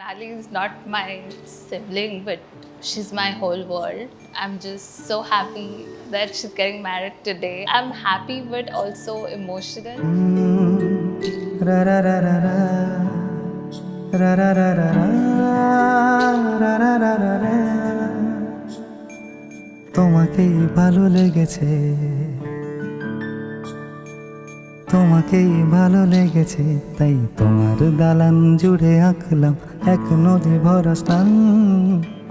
Manali is not my sibling, but she's my whole world. I'm just so happy that she's getting married today. I'm happy but also emotional. ra ra ra ra ra ra ra ra ra ra ra ra ra ra তোমাকেই ভালো লেগেছে তোমাকেই ভালো লেগেছে তাই তোমার দালান জুড়ে আঁকলাম এক নদী ভরা স্থান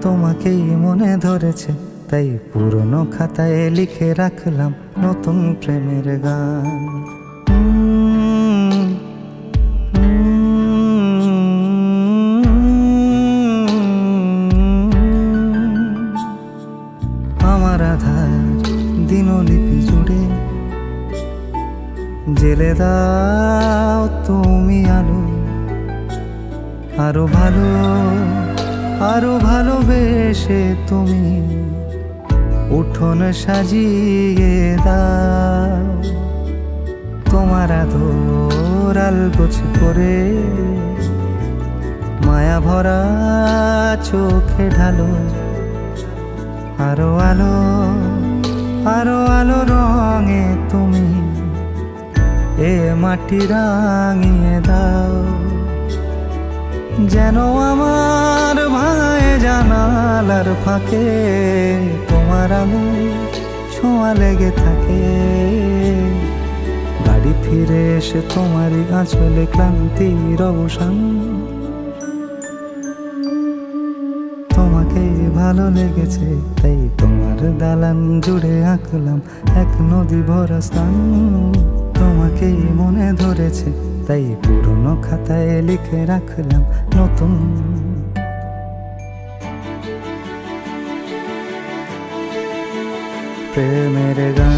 তোমাকেই মনে ধরেছে তাই পুরনো খাতায় লিখে রাখলাম নতুন প্রেমের গান আমার আধার দিনলিপি জুড়ে জেলে দাও তুমি আলো আরো ভালোবেসে তুমি উঠোন সাজিয়ে দাও তোমার আদর আলগোছ করে মায়া ভরা চোখে ঢালো আরো আলো রঙে তুমি এ মাটি রাঙিয়ে দাও যেন আমার ভাঙায় জানালার ফাঁকে তোমার আলো ছোঁয়া লেগে থাকে বাড়ি ফিরে এসে তোমারই আঁচলে ক্লান্তির অবসান তোমাকে ভালো লেগেছে তাই তোমার দালান জুড়ে আঁকলাম এক নদী ভরা স্থান তোমাকেই মনে ধরেছে তাই পুরনো খাতায় লিখে রাখলাম নতুন প্রেমের গান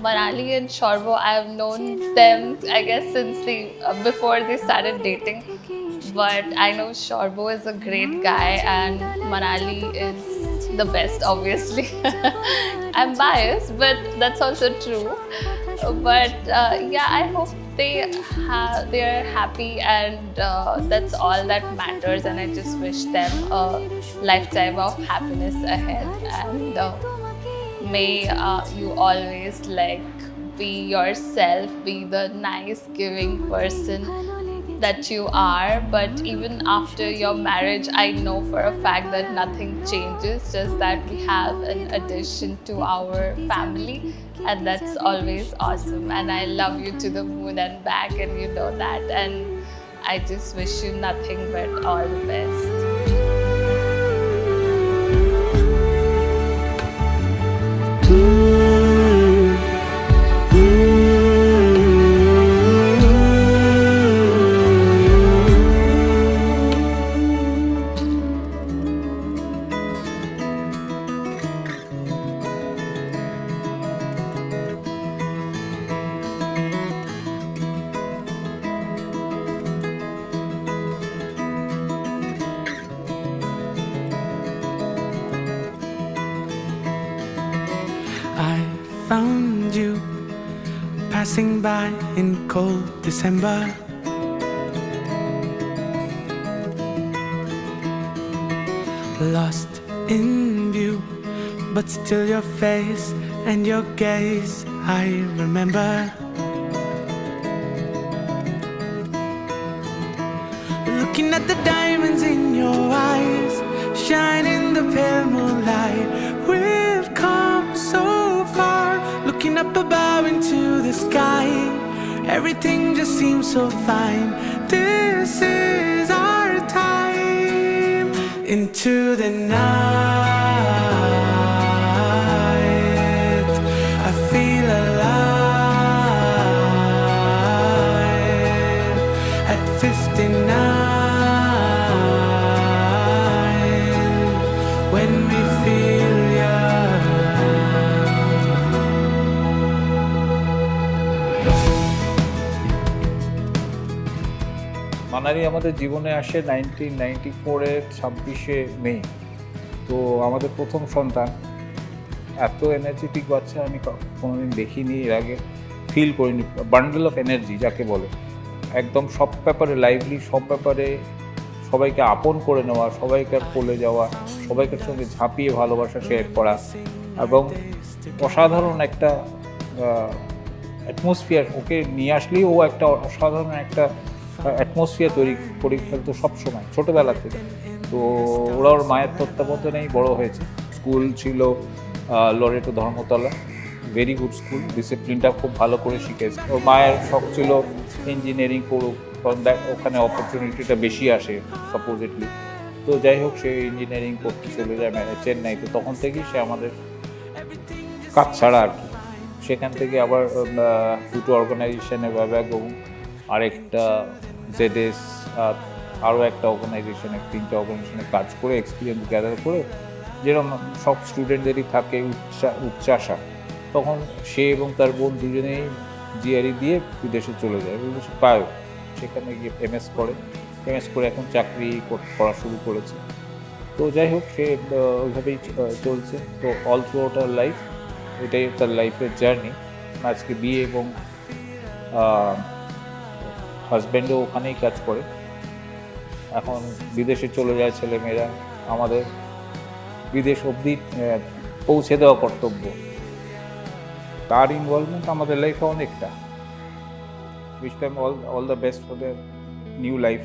Manali and Shorbo, I've known them, I guess, since before they started dating. But I know Shorbo is a great guy and Manali is the best, obviously. I'm biased, but that's also true. But yeah, I hope they're happy, and that's all that matters. And I just wish them a lifetime of happiness ahead. And may you always be yourself, be the nice giving person that you are. But even after your marriage, I know for a fact that nothing changes, just that we have an addition to our family, and that's always awesome. And I love you to the moon and back, and you know that. And I just wish you nothing but all the best. I found you passing by in cold December. Lost in view, but still your face and your gaze I remember. Looking at the diamonds in your eyes, shine in the pale moonlight. We've come so far, looking up above into the sky. Everything just seems so fine. This is our time. Into the night, I feel alive. At 59, when we feel young. Manali আমাদের জীবনে আসে 1994-এর 26শে মে। তো আমাদের প্রথম সন্তান, এত energetic বাচ্চা আমি কোনোদিন দেখিনি এর আগে, ফিল করিনি। বান্ডেল অফ এনার্জি যাকে বলে, একদম সব ব্যাপারে লাইভলি, সব ব্যাপারে সবাইকে আপন করে নেওয়া, সবাইকে কোলে যাওয়া, সবাইকার সঙ্গে ঝাঁপিয়ে ভালোবাসা শেয়ার করা, এবং অসাধারণ একটা অ্যাটমসফিয়ার। ওকে নিয়ে আসলেই ও একটা অসাধারণ একটা অ্যাটমসফিয়ার তৈরি করে ফেলতো সবসময়, ছোটোবেলা থেকে। তো ওরা ওর মায়ের তত্ত্বাবধানেই বড় হয়েছে। স্কুল ছিল Loreto Dharmatala, very good school, ডিসিপ্লিনটা খুব ভালো করে শিখেছে। ওর মায়ের শখ ছিল ইঞ্জিনিয়ারিং করুক, কারণ ওখানে অপরচুনিটিটা বেশি আসে সাপোজিটলি। তো যাই হোক, সে ইঞ্জিনিয়ারিং করতে চলে যায় চেন্নাই। তো তখন থেকেই সে আমাদের কাজ ছাড়া আর কি। সেখান থেকে আবার দুটো অর্গানাইজেশনে এবং আরেকটা জেডএস, আরও একটা অর্গানাইজেশনে, 3টে অর্গানাইজেশনে কাজ করে এক্সপিরিয়েন্স গ্যাদার করে, যেরকম সব স্টুডেন্টদেরই থাকে উচ্চাশা, তখন সে এবং তার বোন দুজনেই জিআরই দিয়ে বিদেশে চলে যায়, বিদেশে পায়। সেখানে গিয়ে এমএস করে এখন চাকরি করা শুরু করেছে। তো যাই হোক, সে ওইভাবেই চলছে। তো অল থ্রু আউট আর লাইফ এটাই তার লাইফের জার্নি। আজকে বিয়ে, এবং হাজব্যান্ডও ওখানেই কাজ করে। এখন বিদেশে চলে যায় ছেলেমেয়েরা, আমাদের বিদেশ অবধি পৌঁছে দেওয়া কর্তব্য। তার ইনভলভমেন্ট আমাদের লাইফে অনেকটা। Wish them all the best for their new life.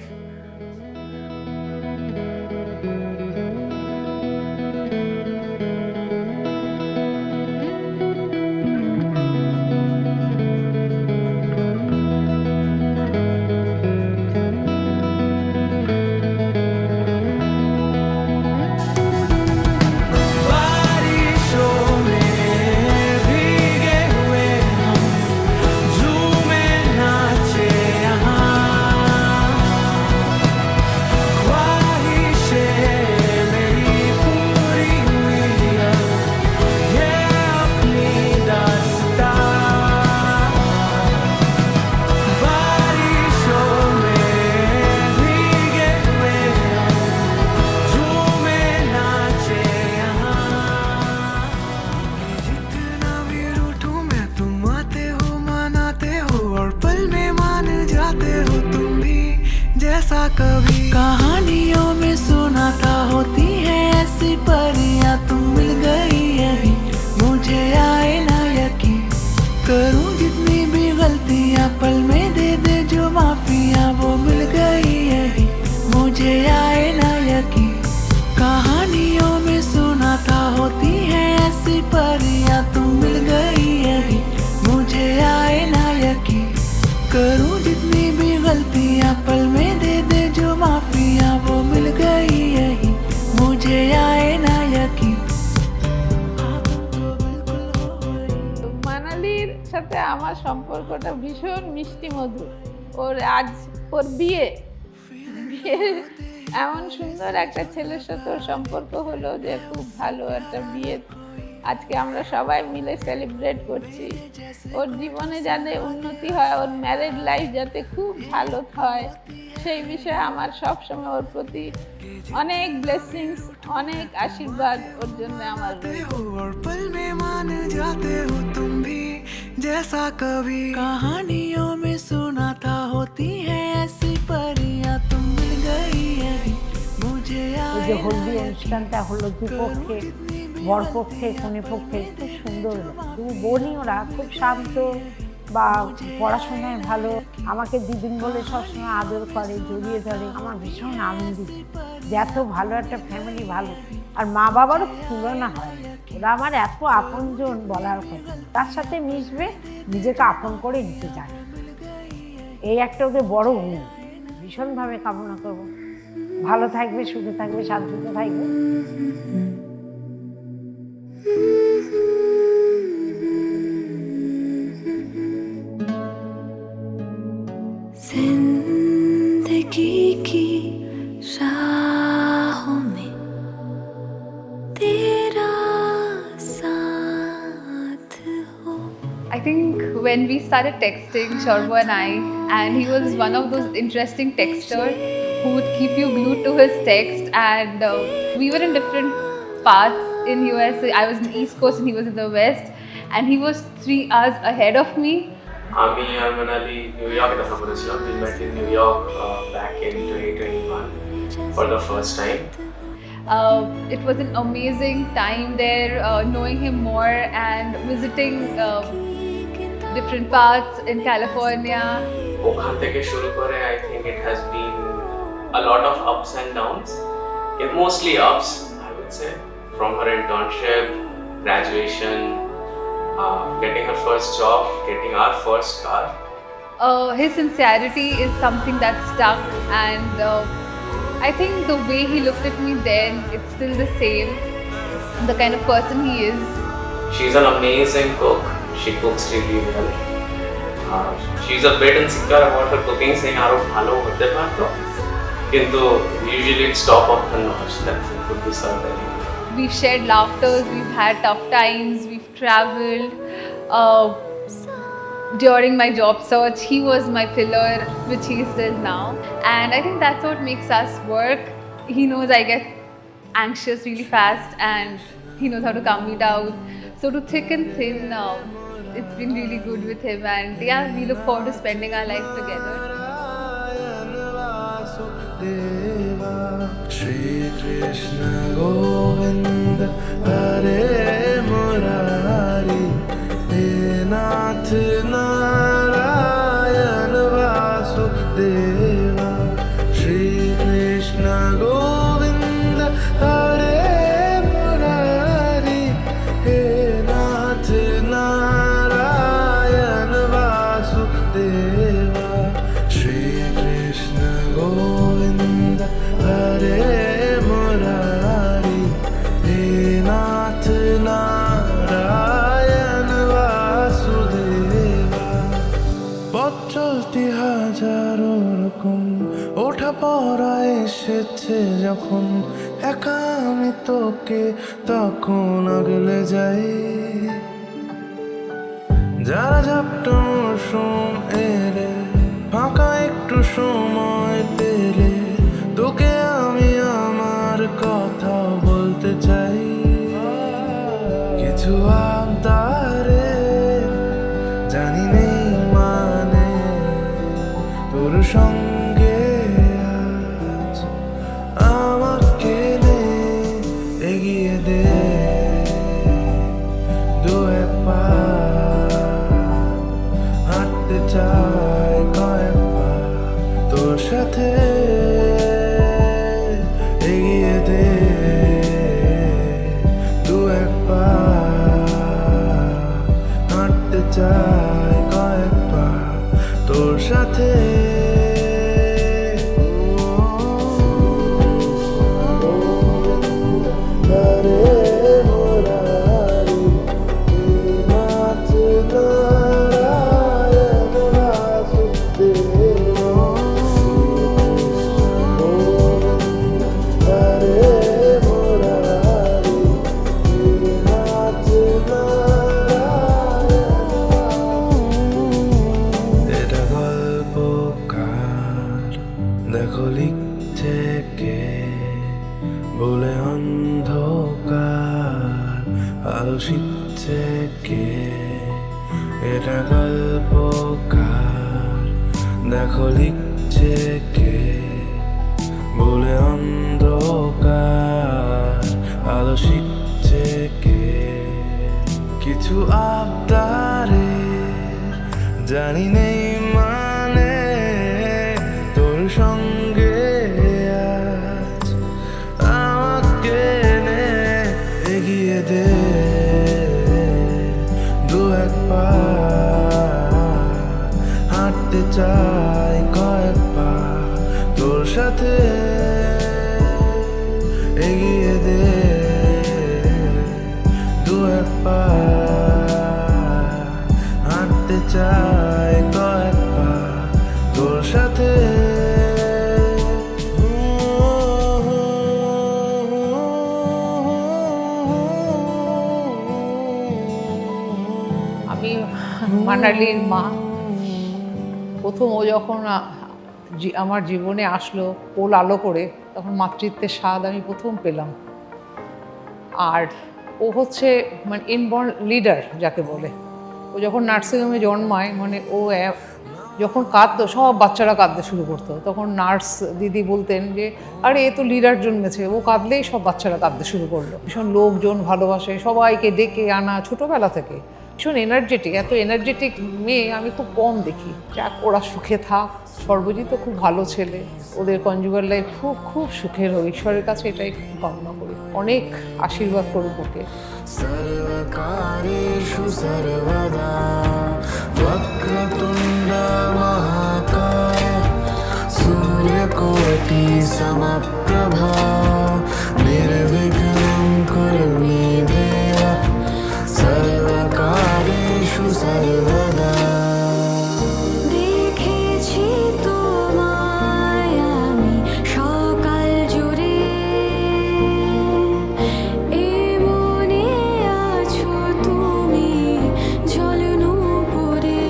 कभी कहानियों में सुना था होती है ऐसी परियां, तुम मिल गई यही मुझे आए ना यकीन। करूं जितनी भी गलतियां, पल में दे दे जो माफिया, वो मिल गई यही मुझे आए ना यकीन। कहानियों में सुना था होती है ऐसी परियां, तुम मिल गई यही मुझे आए ना यकीन। करूं जितनी भी गलतियां, पल में दे दे जो माफिया, वो मिल गई यही मुझे आए ना यकीन। মানালির সাথে আমার সম্পর্কটা ভীষণ মিষ্টি মধুর। ওর বিয়ে এমন সুন্দর একটা ছেলের সাথে ওর সম্পর্ক হলো যে খুব ভালো একটা বিয়ে আজকে আমরা সবাই মিলে সেলিব্রেট করছি। ওর জীবনে যাতে উন্নতি হয়, ওর ম্যারেড লাইফ যাতে খুব ভালো হয়, সেই বিষয়ে আমার সবসময় ওর প্রতি অনেক ব্লেসিংস, অনেক আশীর্বাদ ওর জন্য আমার जैसा कभी कहानियों में सुना था होती है ऐसी परियां, तुम मिल गई यही मुझे आए। যে হলদি অনুষ্ঠানটা হলো দুপক্ষে, বরপক্ষে কনেপক্ষে, খুব সুন্দর হলো। দু বোনই ওরা খুব শান্ত, বা পড়াশোনায় ভালো, আমাকে দিদিন বলে সবসময় আদর করে, জড়িয়ে ধরে। আমার ভীষণ আনন্দিত যে এত ভালো একটা ফ্যামিলি, ভালো। আর মা বাবারও তুলনা হয়, ওরা আমার এত আপনজন বলার কথা। তার সাথে মিশবে, নিজেকে আপন করে নিতে চায়, এই একটা ওদের বড় গুণ। ভীষণভাবে কামনা করবো ভালো থাকবে, সুখে থাকবে, শান্তিতে থাকবে। जिंदगी की राहों में तेरा साथ हो। I think when we started texting, Shorbo and I, and he was one of those interesting texters who would keep you glued to his text. And we were in different parts in US. I was in the East Coast and he was in the West, and he was 3 hours ahead of me. আমি আর Manali new ইয়র্কে দেখা করেছিলাম। We met in New York back in 2021 for the first time. It was an amazing time there, knowing him more and visiting different parts in California. ওখান থেকে শুরু করে I think it has been a lot of ups and downs. Mostly ups, I would say. From her internship, graduation, getting her first job, getting our first car. His sincerity is something that stuck, and I think the way he looked at me then, it's still the same. The kind of person he is. She's an amazing cook. She cooks really well. She's a bit insecure about her cooking, saying আরো ভালো হতে পারতো, কিন্তু usually it's top of the notch that food could be served anyway. We've shared laughters, we've had tough times, we've traveled. During my job search, he was my pillar, which he is still now. And I think that's what makes us work. He knows I get anxious really fast, and he knows how to calm me down. So to thick and thin, it's been really good with him. And yeah, we look forward to spending our life together. Shri Krishna Govinda Hare Murari He Nath Narayan Vasudeva Shri Krishna Govinda Hare Murari He Nath Narayan Vasudeva Shri Krishna Govinda Hare Murari He Nath Narayan Vasudeva পথ চলতি হাজারো রকম ওঠা পড়া এসেছে যখন একা আমি তোকে তখন আগলে যাই যারা ঝাপটা মৌসুম এলে ফাঁকা একটু সময় পেলে তোকে আমি আমার কথা বলতে চাই কিছু আবদারে জানি নেই মানে তোর সঙ্গে আজ আমাকে নে এগিয়ে দে দু এক পা হাঁটতে চাই কয়েক পা তোর সাথে এগিয়ে দে দু এক পা হাঁটতে চাই কয়েক পা তোর সাথে এটা গল্পকার দেখো লিখছে কে বলে অন্ধকার আলো শিখছে কে এটা গল্পকার দেখো লিখছে কে বলে অন্ধকার আলো শিখছে কে কিছু আবদারে জানি নেই মানে তোর সঙ্গে আজ আমাকে নে এগিয়ে দে দু এক পা হাঁটতে চাই কয়েক পা তোর সাথে এগিয়ে দে দু এক পা হাঁটতে চাই কয়েক পা তোর সাথে আমি মানালির মা। প্রথম ও যখন আমার জীবনে আসলো কোল আলো করে, তখন মাতৃত্বের স্বাদ আমি প্রথম পেলাম। আর ও হচ্ছে মানে ইনবর্ন লিডার যাকে বলে। ও যখন নার্সিংহোমে জন্মায়, মানে ও যখন কাঁদতো সব বাচ্চারা কাঁদতে শুরু করতো, তখন নার্স দিদি বলতেন যে আরে এ তো লিডার জন্মেছে, ও কাঁদলেই সব বাচ্চারা কাঁদতে শুরু করলো। ভীষণ লোকজন ভালোবাসে, সবাইকে ডেকে আনা ছোটোবেলা থেকে। ভীষণ এনার্জেটিক, এত এনার্জেটিক মেয়ে আমি খুব কম দেখি। যাক, ওরা সুখে থাক। সর্বজিৎ তো খুব ভালো ছেলে, ওদের কনজুগাল লাইফ খুব খুব সুখের হোক, ঈশ্বরের কাছে এটাই কামনা করি। অনেক আশীর্বাদ করুক ওকে। सर्वकारेषु सर्वदा वक्रतुण्ड महाकाय सूर्यकोटि समप्रभा निर्विघ्नं कुरु मे देव सर्वकारेषु सर्वदा। দেখেছি তোমায় আমি সকাল জুড়ে, এ মনে আছো তুমি জলনূপুরে,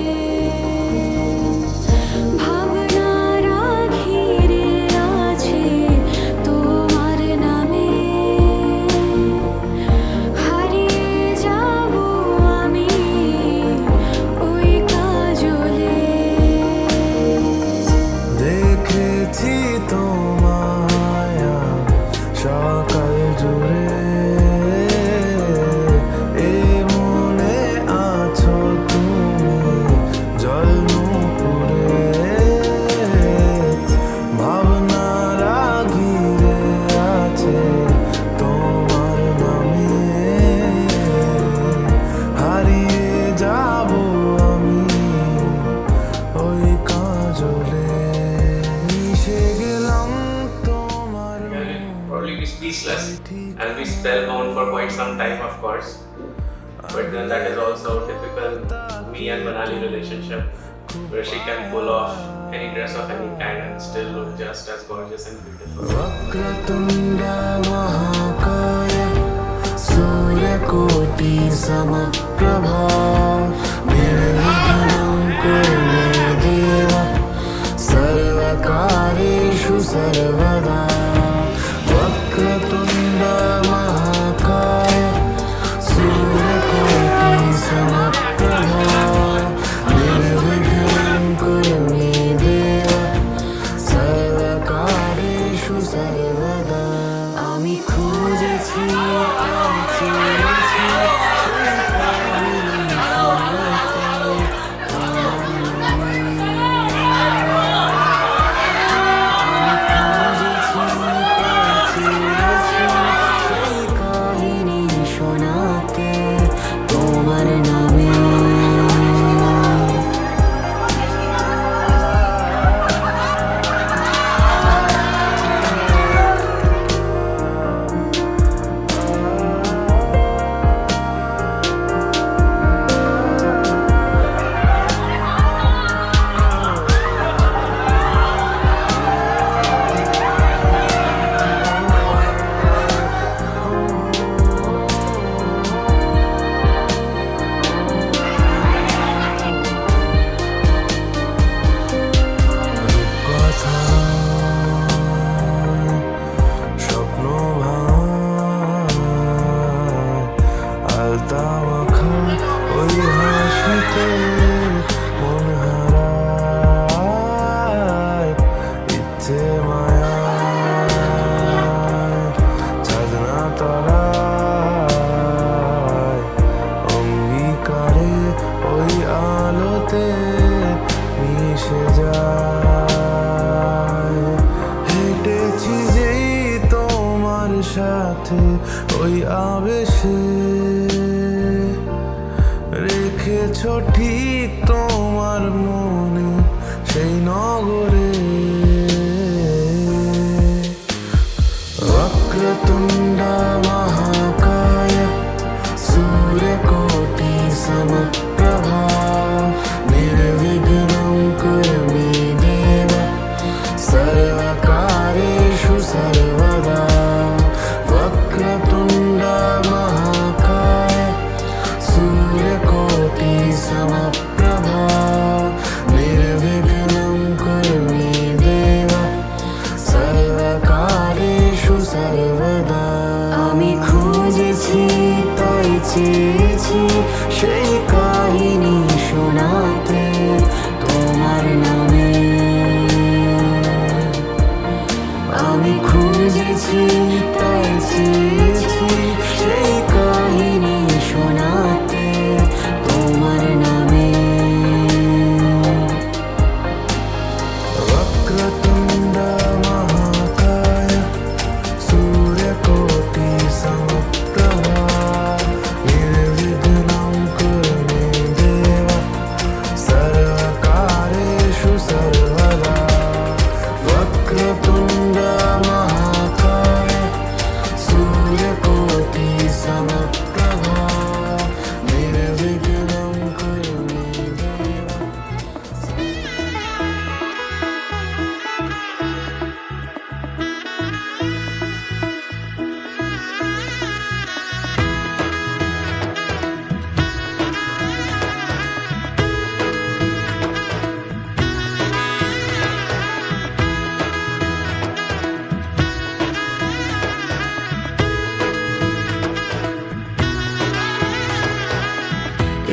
ভাবনারা ঘিরে আছে তোমার নামে, হারিয়ে যাব আমি ওই কাজলে। দেখেছি তোমায় সকাল জুড়ে, এ মনে আছো তুমি জলনূপুরে, ভাবনারা ঘিরে আছে তোমার নামে, হারিয়ে যাব আমি ওই কাজলে, মিশে গেলাম তোমার। We'll probably be speechless and be spellbound for quite some time, of course. But then that is also typical me and Manali relationship, where she can pull off any dress of any kind and still look just as gorgeous and beautiful. वक्रतुण्ड महाकाय सूर्यकोटि समप्रभा निर्विघ्नं कुरु मे देव सर्वकारेषु सर्वदा। वक्रतुण्ड महाकाय सूर्यकोटि समप्रभा निर्विघ्नं कुरु मे देव सर्वकारेषु सर्वदा। আমি খুঁজেছি শোনাতে তোমার নামে। স্বপ্ন আলতা মাখা ওই হাসিতে মন হারায়, ইচ্ছে মায়া ছাদনা তলায়, অঙ্গীকারে ওই আলোতে মিশে যায়। হেঁটেছি যেই তোমার সাথে ওই আবেশে, রেখেছো ঠিক তোমার মনে সেই নগরে। वक्रतुण्ड महाकाय सूर्यकोटि समप्रभा निर्विघ्नं कुरु मे देव सर्वकारेषु सर्वदा। वक्रतुण्ड महाकाय सूर्यकोटि समप्रभा চেয়েছি সেই কাহিনী শোনাতে তোমার নামে। আমি খুঁজেছি তাই চেয়েছি সেই কাহিনী শোনাতে তোমার নামে। वक्रतुण्ड महाकाय सूर्यकोटि समप्रभा निर्विघ्नं कुरु मे देव सर्वकार्येषु सर्वदा। वक्रतुण्ड महाकाय सूर्यकोटि समप्रभा निर्विघ्नं कुरु मे देव।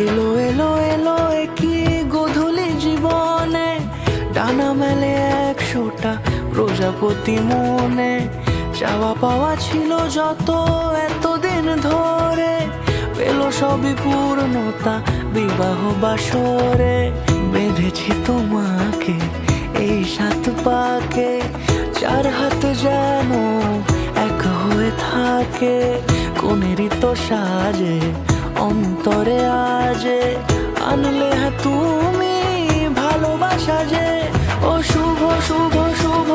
এলো এলো এলো কি গোধূলি জীবনে ডানা মেলে 100টা প্রজাপতি মনে। চাওয়া পাওয়া ছিল যত এতদিন ধরে পেল সবই পূর্ণতা বিবাহ বাসরে। বেঁধেছি তোমাকে এই 7 পাকে 4 হাত যেন এক হয়ে থাকে। কোনেরই তো সাজে অন্তরে আজে আনলে হ্যাঁ তুমি ভালোবাসা যে। ও শুভ শুভ শুভ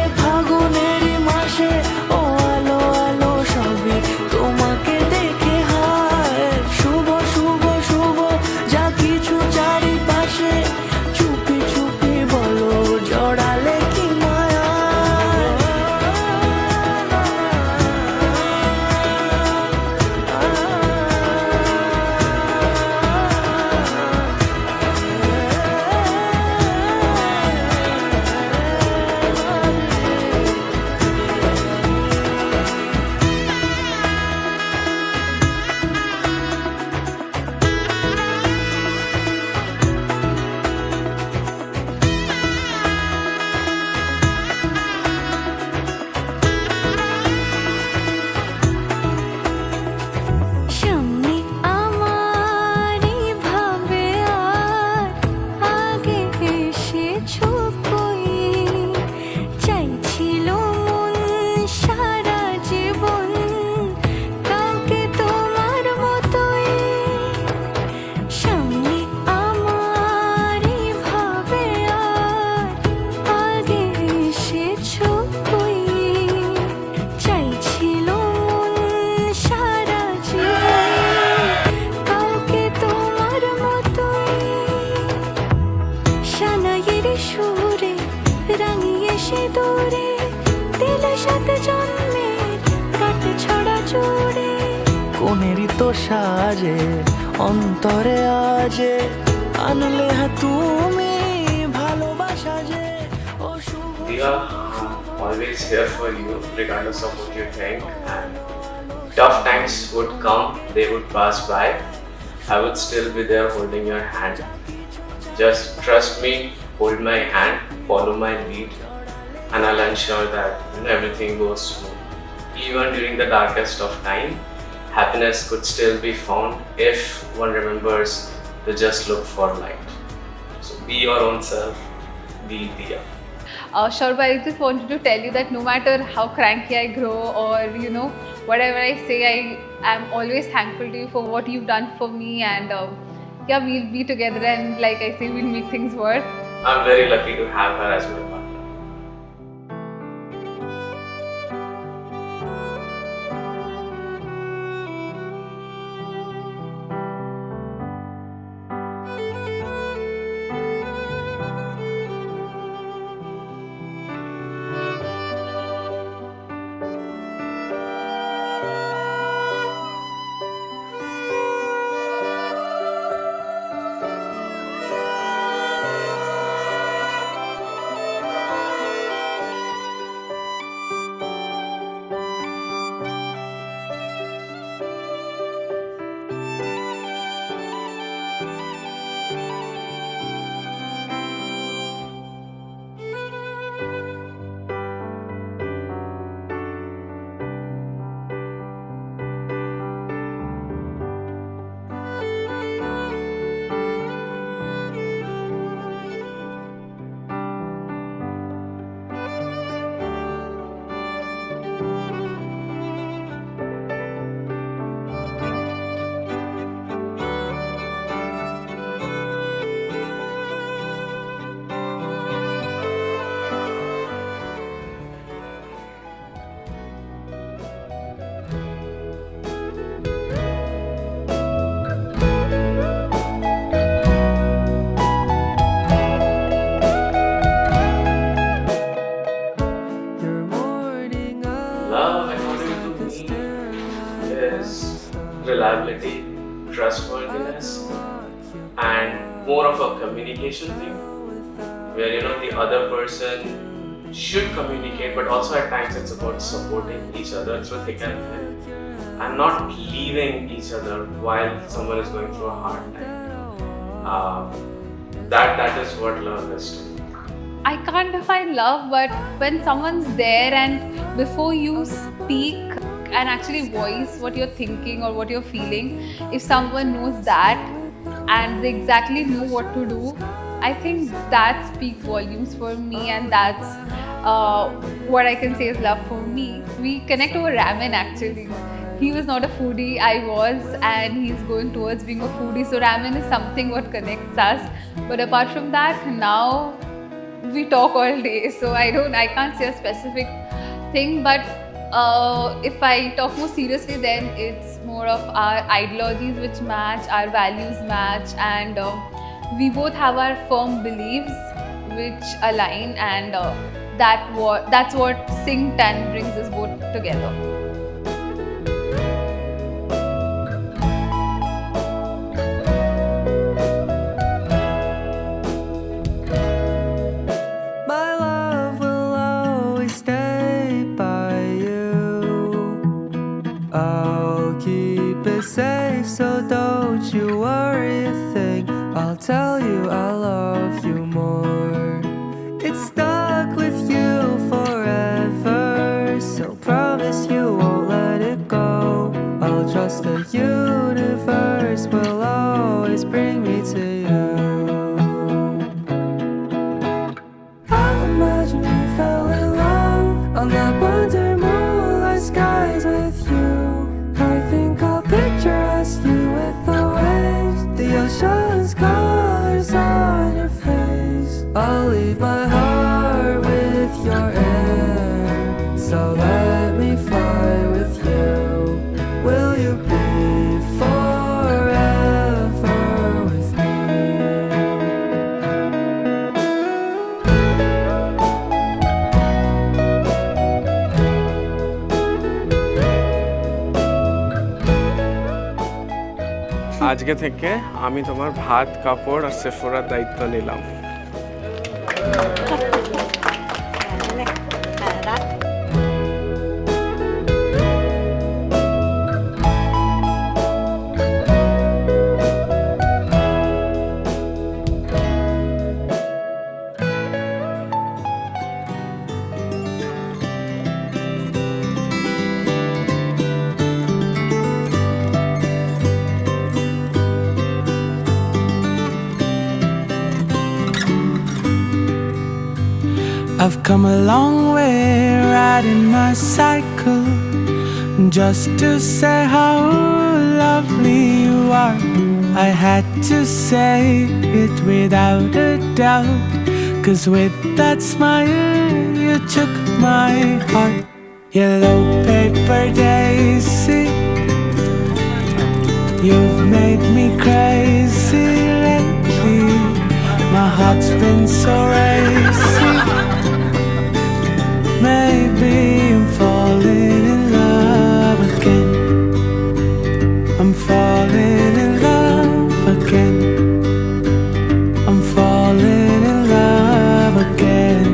এ ফাগুনেরই মাসে ও আলো আলো সবই তোমাকে দেখে হায়। শুভ শুভ শুভ যা কিছু চারিপাশে চুপি চুপি বলো জড়ালে কি মায়া। সামনে আমার ভাবে আর আগে এসেছো কই। চাইছিল মন সারা জীবন কাউকে তোমার মতোই। সামনে আমার ভাবে আর আগে এসেছো কই। চাইছিল মন সারা জীবন কাউকে তোমার মতোই। সানাইয়ের সুরে রাঙিয়ে সে দূরে দিল 7 জন্মের কাট ছড়া জুড়ে। কোনেরই তো সাজে অন্তরে আজে আনলে হ্যাঁ তুমি ভালোবাসা যে। ও শুভ Dia, I'm always here for you, regardless of what you think. And tough times would come, they would pass by. I would still be there holding your hand. Just trust me, hold my hand, follow my lead, and I'll ensure that everything goes smooth. Even during the darkest of time, happiness could still be found if one remembers to just look for light. So be your own self, be Dia. Shorba, I just wanted to tell you that no matter how cranky I grow or whatever I say, I am always thankful to you for what you've done for me. And yeah, we'll be together, and like I say, we'll make things work. I'm very lucky to have her as my partner. trustworthiness and more of a communication thing, where the other person should communicate, but also at times it's about supporting each other through thick and thin, and not leaving each other while someone is going through a hard time. That is what love is to me. I can't define love, but when someone's there and before you speak and actually voice what you're thinking or what you're feeling, if someone knows that and they exactly know what to do, I think that speaks volumes for me, and that's what I can say is love for me. We connect over ramen actually. He was not a foodie, I was, and he's going towards being a foodie. So ramen is something what connects us. But apart from that, now we talk all day. So I can't say a specific thing. But if I talk more seriously, then it's more of our ideologies which match, our values match, and we both have our firm beliefs which align, and that's what synced and brings us both together. My love will always stay by you. I'll keep it safe, so don't you worry a thing. I'll tell you I love you more. It's stuck with you forever, so promise you won't let it go. I'll trust the universe will always bring me to you. Imagine we fell in love on that wonder moonlight skies with you. I think I'll picture us, you with the waves, the ocean's colors on your face. I'll leave my heart with your air, so let me fly with you. Will you be forever with me? আজকে থেকে আমি তোমার ভাত কাপড় আর সেফোরার দায়িত্ব নিলাম। I've come a long way riding my cycle, just to say how lovely you are. I had to say it without a doubt, 'cause with that smile you took my heart. Yellow paper daisy, you've made me crazy lately. My heart's been so racy. Maybe I'm falling in love again. I'm falling in love again. I'm falling in love again.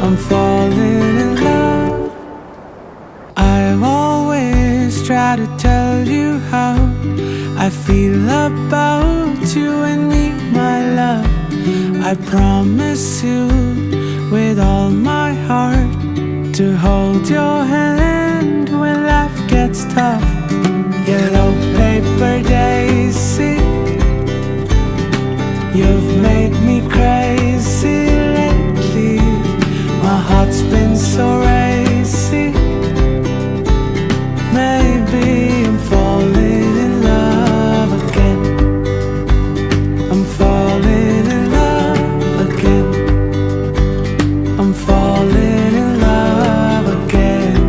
I'm falling in love. I've always tried to tell you how I feel about you and me, my love. I promise you with all my heart to hold your hand when life gets tough. Yellow paper daisy, you've made me crazy lately. My heart's been so racy. Maybe I'm falling in love again. I'm falling in love again. I'm falling in love again.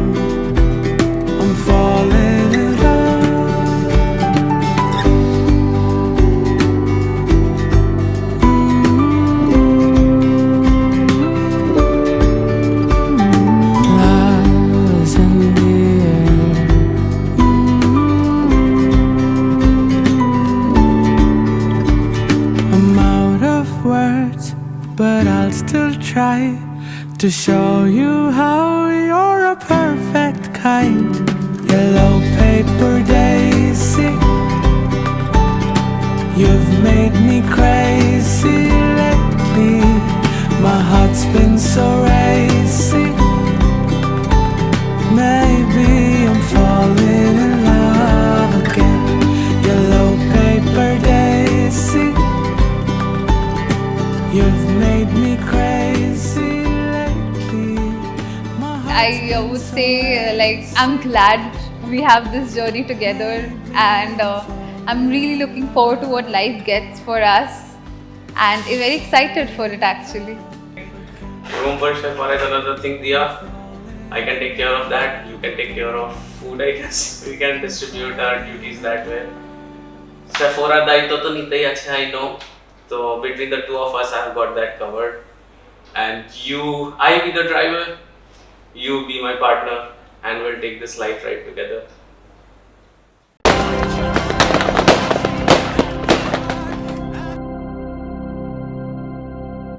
I'm falling in love. try to show you how you're a perfect kind. Yellow paper daisy, you've made me crazy lately. My heart's been so racy. Maybe I'm falling in love again. Yellow paper daisy, you've made me crazy lately. My heart's I would say like I'm glad we have this journey together, and I'm really looking forward to what life gets for us, and I'm very excited for it actually. Room for Sephora is another thing, Dia. I can take care of that. You can take care of food, I guess. We can distribute our duties that way. Sephora daitto to nite hi ache, I know. So between the two of us, I've got that covered. And I be the driver, you be my partner, and we'll take this life right together.